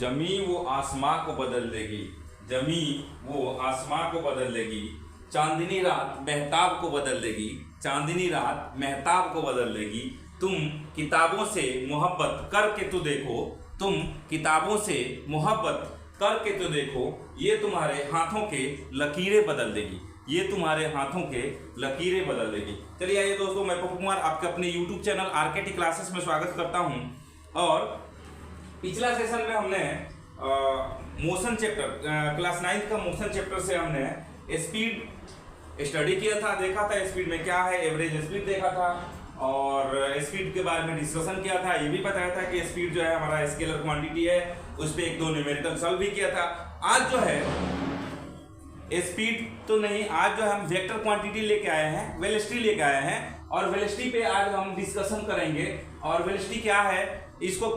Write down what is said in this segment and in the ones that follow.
जमी वो आसमां को बदल देगी, जमी वो आसमां को बदल देगी, चांदनी रात महताब को बदल देगी, चांदनी रात महताब को बदल देगी। तुम किताबों से मोहब्बत करके तो देखो, तुम किताबों से मोहब्बत करके तो देखो, ये तुम्हारे हाथों के लकीरें बदल देगी, ये तुम्हारे हाथों के लकीरें बदल देगी। चलिए आइए दोस्तों, मैं पप्पू कुमार आपके अपने यूट्यूब चैनल आरकेटी क्लासेस में स्वागत करता हूं। और पिछला सेशन में हमने मोशन चैप्टर क्लास 9 का मोशन चैप्टर से हमने स्पीड स्टडी किया था, देखा था स्पीड में क्या है, एवरेज स्पीड देखा था और स्पीड के बारे में डिस्कशन किया था। ये भी बताया था कि स्पीड जो है हमारा स्केलर क्वांटिटी है, उस पर 1-2 न्यूमेरिकल सॉल्व भी किया था। आज जो है स्पीड तो नहीं, आज जो हम वेक्टर क्वांटिटी लेके आए हैं, वेलोसिटी लेके आए हैं और वेलोसिटी पे आज हम डिस्कशन करेंगे। और वेलोसिटी क्या है, इसको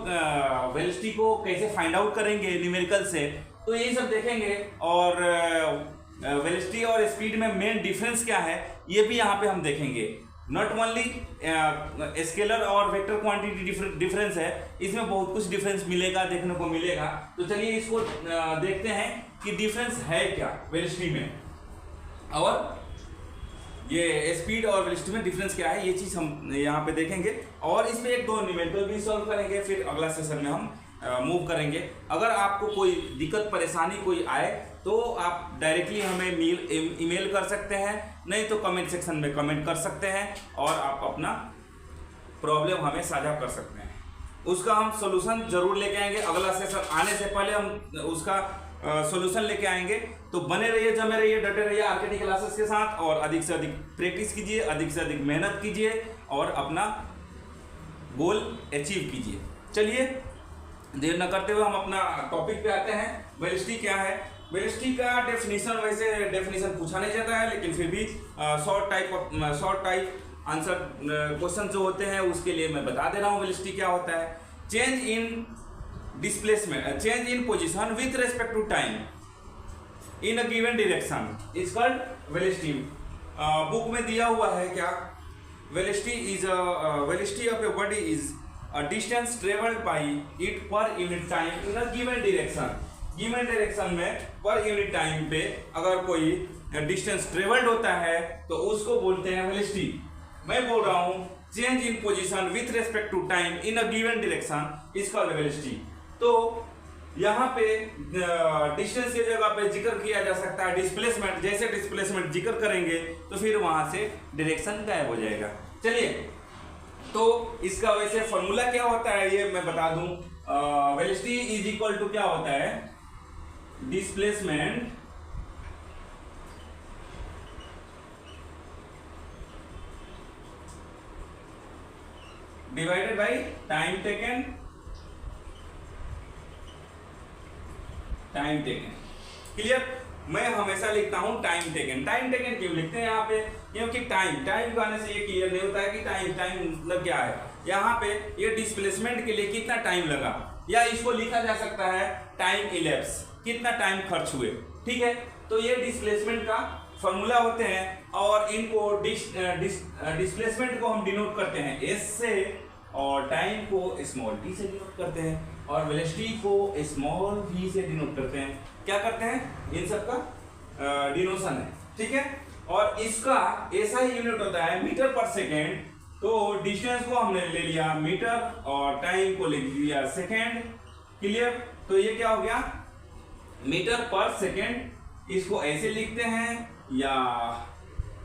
वेलोसिटी को कैसे फाइंड आउट करेंगे न्यूमेरिकल से, तो यही सब देखेंगे। और वेलोसिटी और स्पीड में मेन डिफरेंस क्या है ये भी यहाँ पे हम देखेंगे। नॉट ओनली स्केलर और वेक्टर क्वांटिटी डिफरेंस है, इसमें बहुत कुछ डिफरेंस मिलेगा, देखने को मिलेगा। तो चलिए इसको देखते हैं कि डिफरेंस है क्या वेलोसिटी में और ये स्पीड और वेलोसिटी में डिफरेंस क्या है, ये चीज़ हम यहाँ पे देखेंगे। और इसमें 1-2 न्यूमेरिकल भी सॉल्व करेंगे, फिर अगला सेशन में हम मूव करेंगे। अगर आपको कोई दिक्कत परेशानी कोई आए तो आप डायरेक्टली हमें ईमेल कर सकते हैं, नहीं तो कमेंट सेक्शन में कमेंट कर सकते हैं और आप अपना प्रॉब्लम हमें साझा कर सकते हैं। उसका हम सॉल्यूशन जरूर लेके आएंगे। अगला सेशन आने से पहले हम उसका सॉल्यूशन लेके आएंगे। तो बने रहिए, जमे रहिए, डटे रहिए आरकेटी क्लासेस के साथ और अधिक से अधिक प्रैक्टिस कीजिए, अधिक से अधिक मेहनत कीजिए और अपना गोल अचीव कीजिए। चलिए देर न करते हुए हम अपना टॉपिक पे आते हैं। वेलोसिटी क्या है, वेलोसिटी का डेफिनेशन, वैसे डेफिनेशन पूछा नहीं जाता है, लेकिन फिर भी शॉर्ट टाइप आंसर क्वेश्चन जो होते हैं उसके लिए मैं बता दे रहा हूँ। वेलोसिटी क्या होता है, change in displacement, change in position with respect to time in a given direction is called velocity. Book में दिया हुआ है क्या, velocity of a body is a distance traveled by it per unit time in a given direction। given direction में per unit time पे अगर कोई distance traveled होता है तो उसको बोलते हैं वेलोसिटी। मैं बोल रहा हूँ change in position with respect to time in a given direction is called velocity। तो यहाँ पे डिस्टेंस की जगह पे जिक्र किया जा सकता है डिस्प्लेसमेंट, जैसे डिस्प्लेसमेंट जिक्र करेंगे तो फिर वहां से डायरेक्शन गायब हो जाएगा। चलिए तो इसका वैसे फॉर्मूला क्या होता है ये मैं बता दूं। वेलोसिटी इज इक्वल टू क्या होता है, displacement divided by time taken, time taken. Clear, मैं हमेशा लिखता हूं टाइम टेकन। टाइम टेकन क्यों लिखते हैं यहाँ पे, क्योंकि टाइम को आने से ये क्लियर नहीं होता है कि टाइम मतलब क्या है। यहाँ पे ये डिस्प्लेसमेंट के लिए कितना टाइम लगा, या इसको लिखा जा सकता है टाइम इलेप्स, कितना टाइम खर्च हुए। ठीक है, तो ये डिस्प्लेसमेंट का फॉर्मूला होते हैं और इनको डिस्प्लेसमेंट को हम डिनोट करते हैं एस से और टाइम को स्मॉल टी से डिनोट करते हैं और वेलोसिटी को स्मॉल वी से डिनोट करते हैं। क्या करते हैं, इन सब का डिनोशन है। ठीक है, और इसका ऐसा ही यूनिट होता है मीटर पर सेकेंड। तो डिस्टेंस को हमने ले लिया मीटर और टाइम को ले लिया सेकेंड। क्लियर, तो ये क्या हो गया मीटर पर सेकेंड। इसको ऐसे लिखते हैं या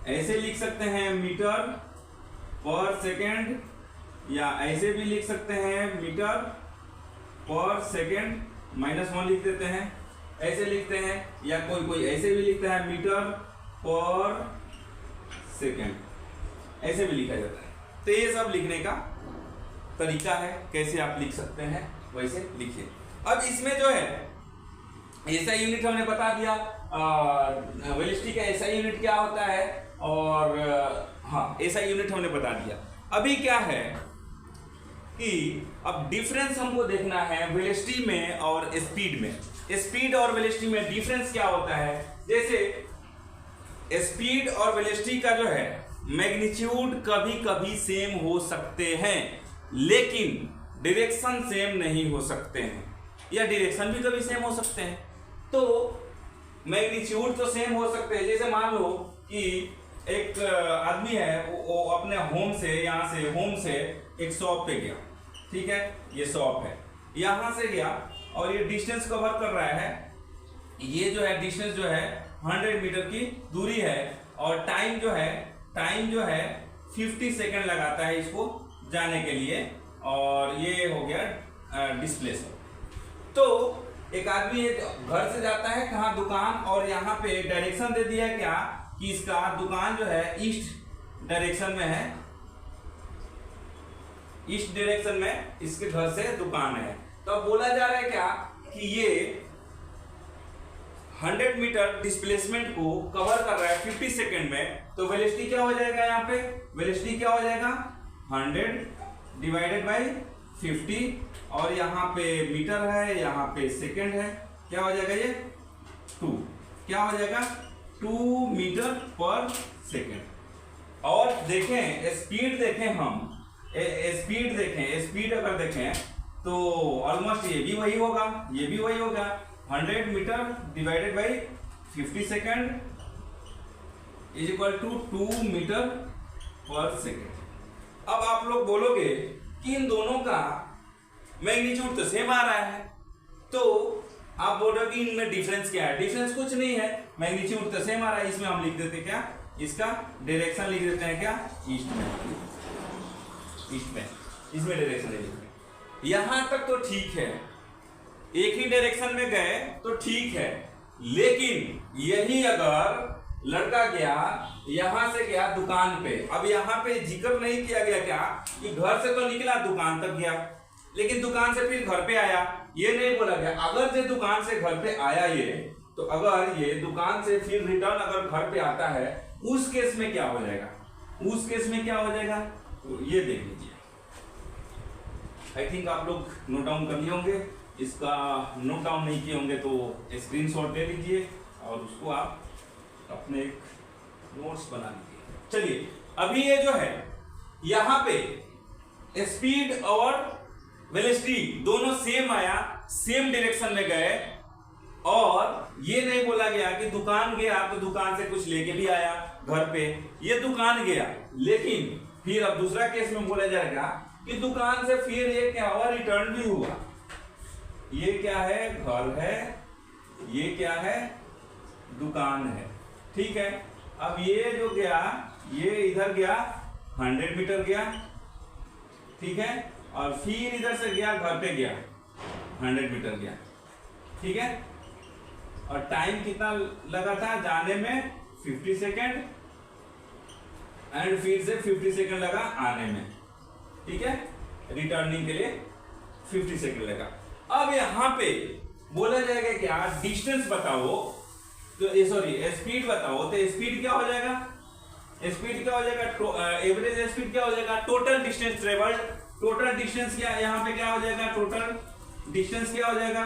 ऐसे लिख सकते हैं मीटर पर सेकेंड, या ऐसे भी लिख सकते हैं मीटर पर सेकेंड -1 लिख देते हैं, ऐसे लिखते हैं, या कोई ऐसे भी लिखता है मीटर पर सेकेंड, ऐसे भी लिखा जाता है। तो ये सब लिखने का तरीका है, कैसे आप लिख सकते हैं वैसे लिखिए। अब इसमें जो है ऐसा यूनिट हमने बता दिया, वेलोसिटी का ऐसा यूनिट क्या होता है, और हाँ ऐसा यूनिट हमने बता दिया। अभी क्या है कि अब डिफरेंस हमको देखना है वेलोसिटी में और स्पीड में। स्पीड और वेलोसिटी में डिफरेंस क्या होता है, जैसे स्पीड और वेलोसिटी का जो है मैग्नीट्यूड कभी कभी सेम हो सकते हैं, लेकिन डायरेक्शन सेम नहीं हो सकते हैं। या डायरेक्शन भी कभी सेम हो सकते हैं। तो मैग्नीट्यूड तो सेम हो सकते हैं। जैसे मान लो कि एक आदमी है, वो अपने होम से, यहाँ से होम से एक शॉप पे गया, ठीक है, ये शॉप है, यहाँ से गया और ये डिस्टेंस कवर कर रहा है। ये जो है डिस्टेंस जो है 100 मीटर की दूरी है और टाइम जो है 50 सेकंड लगाता है इसको जाने के लिए, और ये हो गया डिस्प्लेसमेंट। तो एक आदमी घर से जाता है कहाँ, दुकान, और यहाँ पे डायरेक्शन दे दिया है क्या कि इसका दुकान जो है ईस्ट डायरेक्शन में है, ईस्ट डायरेक्शन में इसके घर से दुकान है। तो अब बोला जा रहा है क्या कि ये 100 मीटर डिस्प्लेसमेंट को कवर कर रहा है 50 सेकंड में। तो वेलोसिटी क्या हो जाएगा, यहाँ पे वेलोसिटी क्या हो जाएगा 100 डिवाइडेड बाई 50, और यहाँ पे मीटर है, यहाँ पे सेकंड है, क्या हो जाएगा ये 2, क्या हो जाएगा 2 मीटर पर सेकंड। और देखें स्पीड, देखें हम स्पीड अगर देखें तो ऑलमोस्ट ये भी वही होगा, ये भी वही होगा, 100 metre divided by 50 second is equal to 2 metre per second. अब आप लोग बोलोगे कि इन दोनों का मैग्नीट्यूड तो सेम आ रहा है, तो आप बोलोगे कि इनमें डिफरेंस क्या है। डिफरेंस कुछ नहीं है, मैग्नीट्यूड तो सेम आ रहा है। इसमें हम लिख देते हैं क्या, इसका डायरेक्शन लिख देते हैं क्या, ईस्ट में, इसमें डायरेक्शन लिख देते हैं। यहां तक तो ठीक है, एक ही डायरेक्शन में गए तो ठीक है, लेकिन यही अगर लड़का गया यहां से गया दुकान पे, अब यहां पे जिक्र नहीं किया गया क्या कि घर से तो निकला दुकान तक गया, लेकिन दुकान से फिर घर पे आया, ये नहीं बोला गया। अगर ये दुकान से घर पे आया ये, तो अगर ये दुकान से फिर रिटर्न अगर घर पे आता है, उस केस में क्या हो जाएगा, उस केस में क्या हो जाएगा, तो ये देख लीजिए। आई थिंक आप लोग नोट डाउन कर लिए होंगे, इसका नोट डाउन नहीं किए होंगे तो स्क्रीनशॉट ले लीजिए और उसको आप अपने नोट्स बना लीजिए। चलिए, अभी ये जो है यहाँ पे स्पीड और वेलोसिटी दोनों सेम आया, सेम डायरेक्शन में गए, और ये नहीं बोला गया कि दुकान गया तो दुकान से कुछ लेके भी आया घर पे, ये दुकान गया, लेकिन फिर अब दूसरा केस में बोला जाएगा कि दुकान से फिर ये क्या हुआ, रिटर्न भी हुआ। ये क्या है, घर है, ये क्या है, दुकान है, ठीक है। अब ये जो गया, ये इधर गया 100 मीटर गया, ठीक है, और फिर इधर से गया घर पे गया 100 मीटर गया, ठीक है, और टाइम कितना लगा था जाने में 50 सेकेंड, एंड फिर से 50 सेकेंड लगा आने में, ठीक है, रिटर्निंग के लिए 50 सेकेंड लगा। अब यहां पे बोला जाएगा क्या, डिस्टेंस बताओ, तो सॉरी स्पीड बताओ, तो स्पीड क्या हो जाएगा, स्पीड क्या हो जाएगा, एवरेज स्पीड क्या हो जाएगा, total distance travelled, total distance क्या यहाँ पे क्या हो जाएगा, टोटल डिस्टेंस क्या हो जाएगा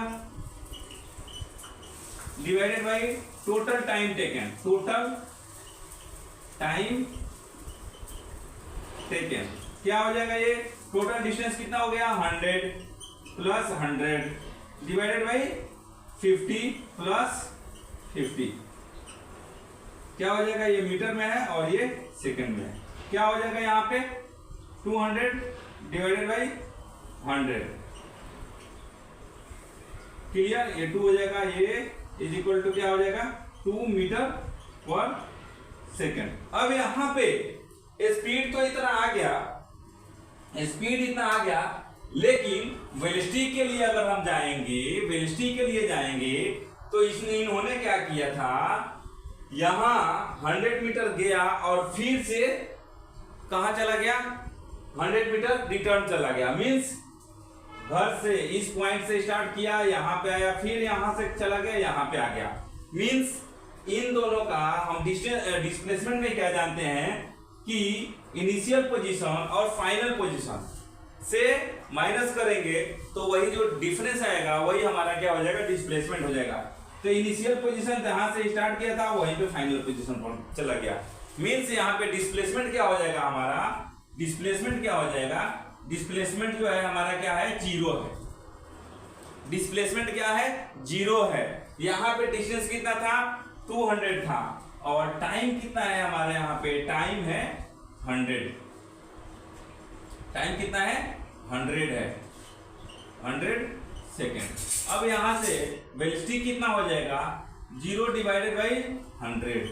divided by total time taken, total time taken क्या हो जाएगा, ये टोटल डिस्टेंस कितना हो गया 100 प्लस 100 डिवाइडेड बाई 50 प्लस 50, क्या हो जाएगा, ये मीटर में है और ये सेकंड में है, क्या हो जाएगा यहाँ पे 200 डिवाइडेड बाई 100, क्लियर, ये 2 हो जाएगा, ये इज इक्वल टू क्या हो जाएगा 2 मीटर पर सेकंड। अब यहाँ पे स्पीड तो इतना आ गया, स्पीड इतना आ गया, लेकिन वेलोसिटी के लिए अगर हम जाएंगे, वेलोसिटी के लिए जाएंगे, तो इन्होंने क्या किया था, यहां 100 मीटर गया और फिर से कहां चला गया 100 मीटर रिटर्न चला गया, मींस घर से इस पॉइंट से स्टार्ट किया, यहां पे आया, फिर यहां से चला गया, यहां पे आ गया, मींस इन दोनों का हम डिस्प्लेसमेंट में क्या जानते हैं कि इनिशियल पोजीशन और फाइनल पोजीशन से माइनस करेंगे तो वही जो डिफरेंस आएगा वही हमारा क्या हो जाएगा, डिस्प्लेसमेंट हो जाएगा। तो इनिशियल पोजीशन जहां से स्टार्ट किया था वहीं पे फाइनल पोजीशन पर चला गया, मींस यहाँ पे डिस्प्लेसमेंट क्या हो जाएगा हमारा, डिस्प्लेसमेंट क्या हो जाएगा, डिस्प्लेसमेंट जो है हमारा क्या है 0 है, डिस्प्लेसमेंट क्या है, 0 है। यहाँ पे डिस्टेंस कितना था, 200 था, और टाइम कितना है हमारे यहाँ पे, टाइम है 100। टाइम कितना है, 100 है, 100 सेकेंड। अब यहां से वेलोसिटी कितना हो जाएगा, 0 डिवाइडेड बाई 100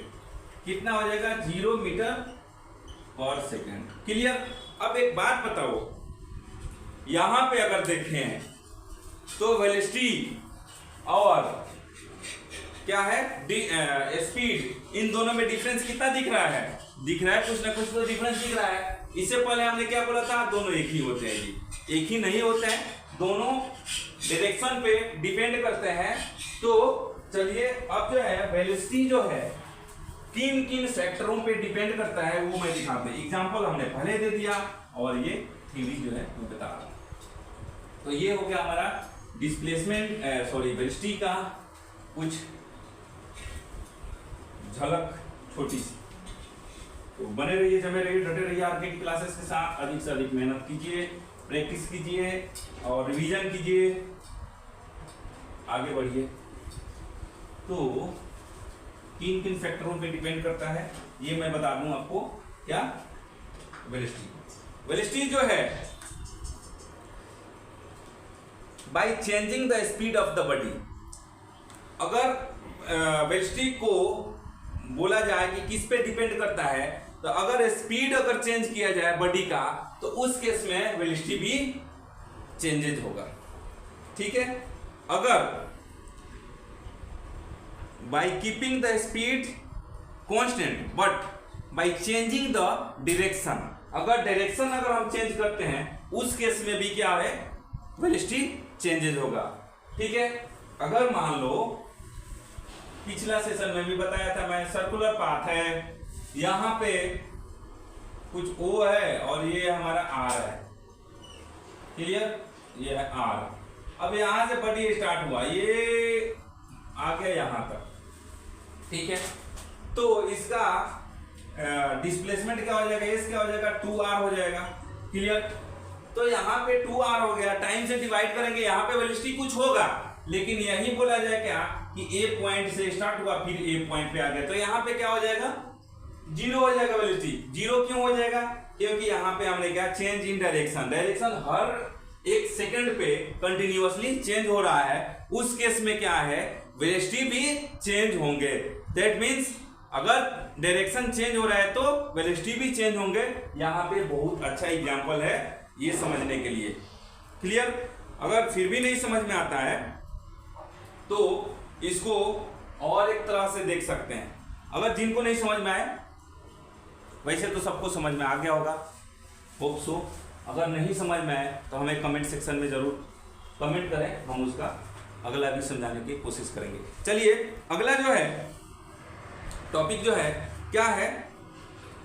कितना हो जाएगा, 0 मीटर पर सेकेंड। क्लियर। अब एक बात बताओ, यहां पे अगर देखें तो वेलोसिटी और क्या है, स्पीड, इन दोनों में डिफरेंस कितना दिख रहा है, दिख रहा है, कुछ ना कुछ तो डिफरेंस दिख रहा है। इससे पहले हमने क्या बोला था, दोनों एक ही होते हैं जी, एक ही नहीं होते हैं, दोनों डायरेक्शन पे डिपेंड करते हैं। तो चलिए अब जो है वेलोसिटी जो है किन किन फैक्टरों पे डिपेंड करता है वो मैं दिखाते हैं। एग्जांपल हमने पहले दे दिया और ये थ्योरी जो है वो बता रहा हूं। तो ये हो गया हमारा डिस्प्लेसमेंट वेलोसिटी का कुछ झलक छोटी सी। तो बने रहिए, जमे रहिए, डटे रहिए आगे की क्लासेस के साथ। अधिक से अधिक मेहनत कीजिए, प्रैक्टिस कीजिए और रिवीजन कीजिए, आगे बढ़िए। तो किन किन फैक्टरों पे डिपेंड करता है ये मैं बता दूं आपको। क्या, वेलोसिटी। वेलोसिटी जो है by changing the speed of the body. अगर वेलोसिटी को बोला जाए कि किस पे डिपेंड करता है, तो अगर स्पीड अगर चेंज किया जाए बॉडी का तो उस केस में वेलोसिटी भी चेंजेज होगा। ठीक है। अगर by keeping the speed constant but by changing the direction, अगर डायरेक्शन अगर हम चेंज करते हैं उस केस में भी क्या है, वेलोसिटी चेंजेज होगा। ठीक है। अगर मान लो पिछला सेशन में भी बताया था मैं, सर्कुलर पाथ है, यहां पे कुछ O है और ये हमारा R है। क्लियर, ये है R। अब यहां से बॉडी स्टार्ट हुआ, ये आ गया यहां तक। ठीक है। तो इसका डिस्प्लेसमेंट क्या हो जाएगा, इस क्या हो जाएगा, 2R हो जाएगा। क्लियर। तो यहाँ पे 2R हो गया, टाइम से डिवाइड करेंगे, यहाँ पे वेलोसिटी कुछ होगा, लेकिन यही बोला जाए क्या कि A पॉइंट से स्टार्ट हुआ फिर A पॉइंट पे आ गया, तो यहाँ पे क्या हो जाएगा, 0 हो जाएगा वेलोसिटी। 0 क्यों हो जाएगा, क्योंकि यहाँ पे हमने क्या, चेंज इन डायरेक्शन, डायरेक्शन हर एक सेकंड पे कंटिन्यूअसली चेंज हो रहा है। उस केस में क्या है, वेलोसिटी भी चेंज होंगे। दैट मीन्स अगर डायरेक्शन चेंज हो रहा है तो वेलोसिटी भी चेंज होंगे। यहाँ पे बहुत अच्छा एग्जांपल है ये समझने के लिए। क्लियर। अगर फिर भी नहीं समझ में आता है तो इसको और एक तरह से देख सकते हैं। अगर जिनको नहीं समझ में आए, वैसे तो सबको समझ में आ गया होगा, होप सो। अगर नहीं समझ में आए तो हमें कमेंट सेक्शन में जरूर कमेंट करें, हम उसका अगला भी समझाने की कोशिश करेंगे। चलिए अगला जो है टॉपिक जो है क्या है,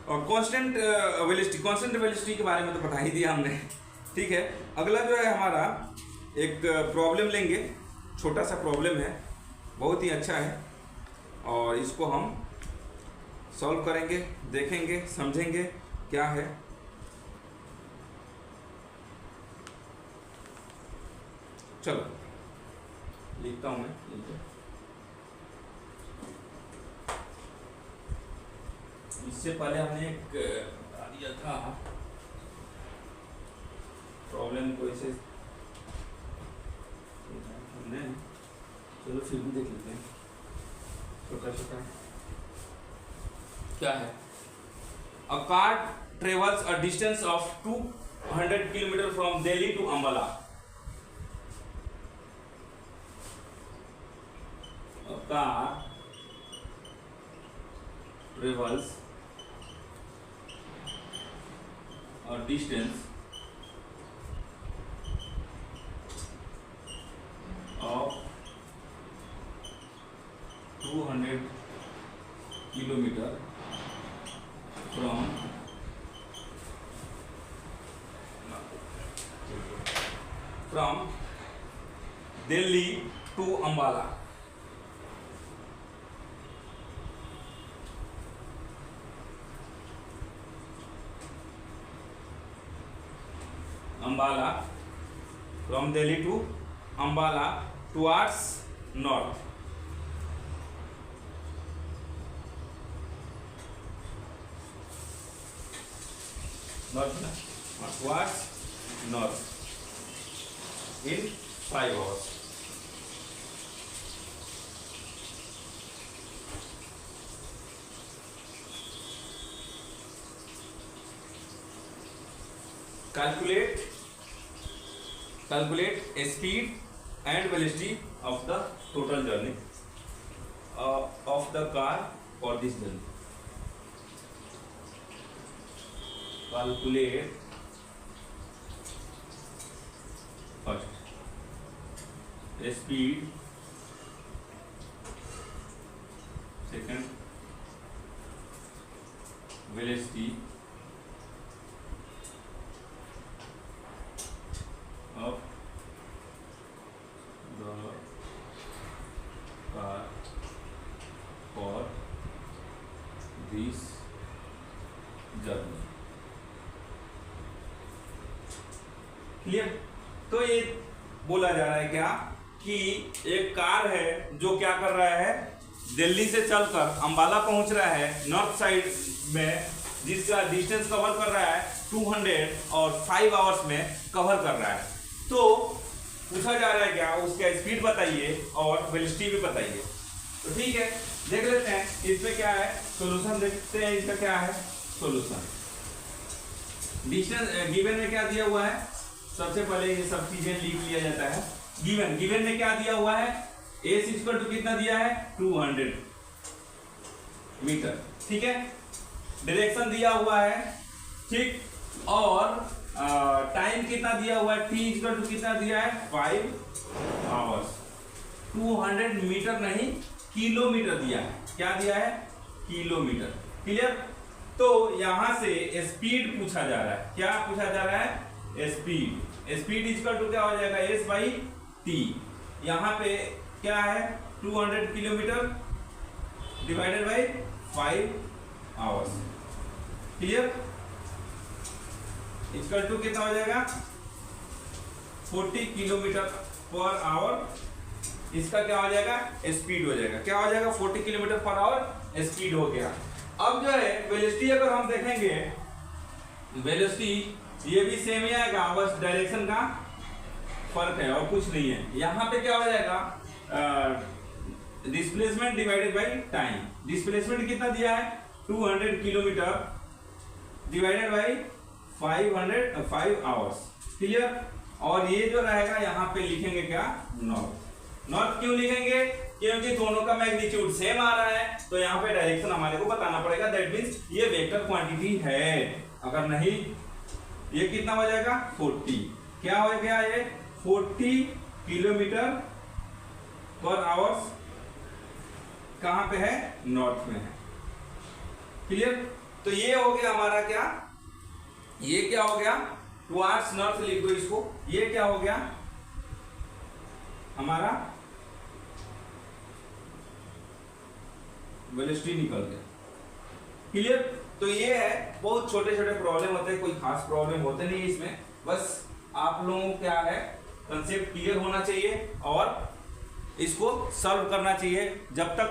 और कांस्टेंट वेलोसिटी। कांस्टेंट वेलोसिटी के बारे में तो बता ही दिया हमने। ठीक है। अगला जो है हमारा एक प्रॉब्लम लेंगे, छोटा सा प्रॉब्लम है, बहुत ही अच्छा है, और इसको हम सॉल्व करेंगे, देखेंगे, समझेंगे क्या है। चलो लिखता हूं मैं। इससे पहले हमने एक बता दिया था प्रॉब्लम को, ऐसे हमने, चलो फिर भी देख लेते हैं छोटा छोटा क्या है। A car travels a distance of 200 kilometre from Delhi to Ambala. A car travels a distance of 200 kilometer from Delhi to Ambala। Ambala from Delhi to Ambala towards north. Towards north in 5 hours. Calculate speed and velocity of the total journey of the car for this journey. Calculate first speed, second velocity of the car for this journey. Clear? तो ये बोला जा रहा है क्या कि एक car है जो क्या कर रहा है, दिल्ली से चलकर अंबाला पहुंच रहा है नॉर्थ साइड में, जिसका डिस्टेंस कवर कर रहा है 200 और 5 आवर्स में कवर कर रहा है। तो पूछा जा रहा है क्या, उसका स्पीड बताइए और वेलोसिटी भी बताइए। तो ठीक है, देख लेते हैं इसमें क्या है सॉल्यूशन, देखते हैं इसका क्या है सॉल्यूशन। डिस्टेंस गिवन में क्या दिया हुआ है, सबसे पहले ये सब चीजें लिख लिया जाता है। गिवन में क्या दिया हुआ है, एस इक्वल टू कितना दिया है 200 मीटर, ठीक है। डायरेक्शन दिया हुआ है, ठीक, और टाइम कितना दिया हुआ है, टी इक्वल टू कितना दिया है 5 आवर्स। 200 मीटर नहीं किलोमीटर दिया है, क्या दिया है किलोमीटर। क्लियर? तो यहां से स्पीड पूछा जा रहा है, क्या पूछा जा रहा है स्पीड इक्वल टू क्या हो जाएगा एस बाई टी। यहाँ पे क्या है 200 kilometre divided by 5 hours. Clear? Equal to कितना हो जाएगा 40 किलोमीटर पर आवर। इसका क्या हो जाएगा स्पीड हो जाएगा, क्या हो जाएगा 40 किलोमीटर पर आवर स्पीड हो गया। अब जो है वेलोसिटी अगर हम देखेंगे, वेलोसिटी ये भी सेम ही आएगा, बस डायरेक्शन का फर्क है और कुछ नहीं है। यहाँ पे क्या हो जाएगा displacement divided by time. Displacement कितना दिया है 200 kilometre divided by 5 hours. Clear? और ये जो रहेगा यहाँ पे लिखेंगे क्या नॉर्थ। नॉर्थ क्यों लिखेंगे, क्योंकि दोनों का मैग्नीट्यूड सेम आ रहा है, तो यहाँ पे डायरेक्शन हमारे को बताना पड़ेगा। दैट मीन्स ये वेक्टर क्वांटिटी है, अगर नहीं ये कितना हो जाएगा 40। क्या हो गया ये 40 किलोमीटर पर आवर्स, कहां पे है नॉर्थ में है। क्लियर? तो ये हो गया हमारा क्या, ये क्या हो गया टुवार्ड्स नॉर्थ लिख दो इसको। ये क्या हो गया हमारा वेलोसिटी निकल गया। क्लियर? तो ये है, बहुत छोटे छोटे प्रॉब्लम होते हैं, कोई खास प्रॉब्लम होते नहीं इसमें। बस आप लोगों को क्या है कंसेप्ट क्लियर होना चाहिए और इसको सॉल्व करना चाहिए। जब तक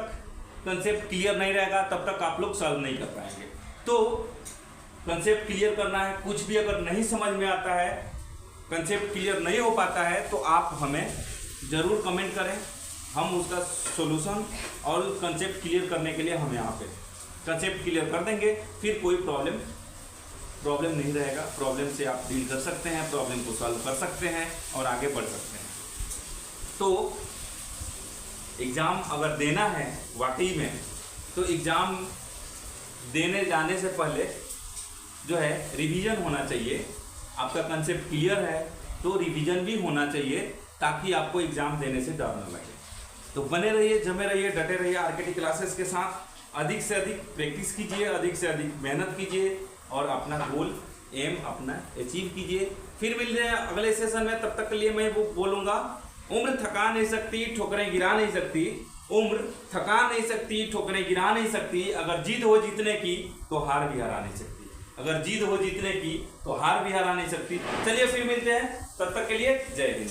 कंसेप्ट क्लियर नहीं रहेगा तब तक आप लोग सॉल्व नहीं कर पाएंगे। तो कंसेप्ट क्लियर करना है, कुछ भी अगर नहीं समझ में आता है, कंसेप्ट क्लियर नहीं हो पाता है, तो आप हमें ज़रूर कमेंट करें, हम उसका सॉल्यूशन और कंसेप्ट क्लियर करने के लिए हम यहाँ पे कंसेप्ट क्लियर कर देंगे। फिर कोई प्रॉब्लम नहीं रहेगा, प्रॉब्लम से आप डील कर सकते हैं, प्रॉब्लम को सॉल्व कर सकते हैं और आगे बढ़ सकते हैं। तो एग्ज़ाम अगर देना है वाकई में, तो एग्ज़ाम देने जाने से पहले जो है रिवीजन होना चाहिए। आपका कंसेप्ट क्लियर है तो रिवीजन भी होना चाहिए, ताकि आपको एग्ज़ाम देने से डर न लगे। तो बने रहिए, जमे रहिए, डटे रहिए आरकेटी क्लासेस के साथ। अधिक से अधिक प्रैक्टिस कीजिए, अधिक से अधिक मेहनत कीजिए और अपना गोल एम अपना अचीव कीजिए। फिर मिल रहे हैं अगले सेशन में, तब तक के लिए मैं वो बोलूँगा, उम्र थका नहीं सकती, ठोकरें गिरा नहीं सकती। उम्र थका नहीं सकती, ठोकरें गिरा नहीं सकती। अगर जीत हो जीतने की तो हार भी हरा नहीं सकती। अगर जीत हो जीतने की तो हार भी हरा नहीं सकती। चलिए फिर मिलते हैं, तब तक के लिए जय हिंद।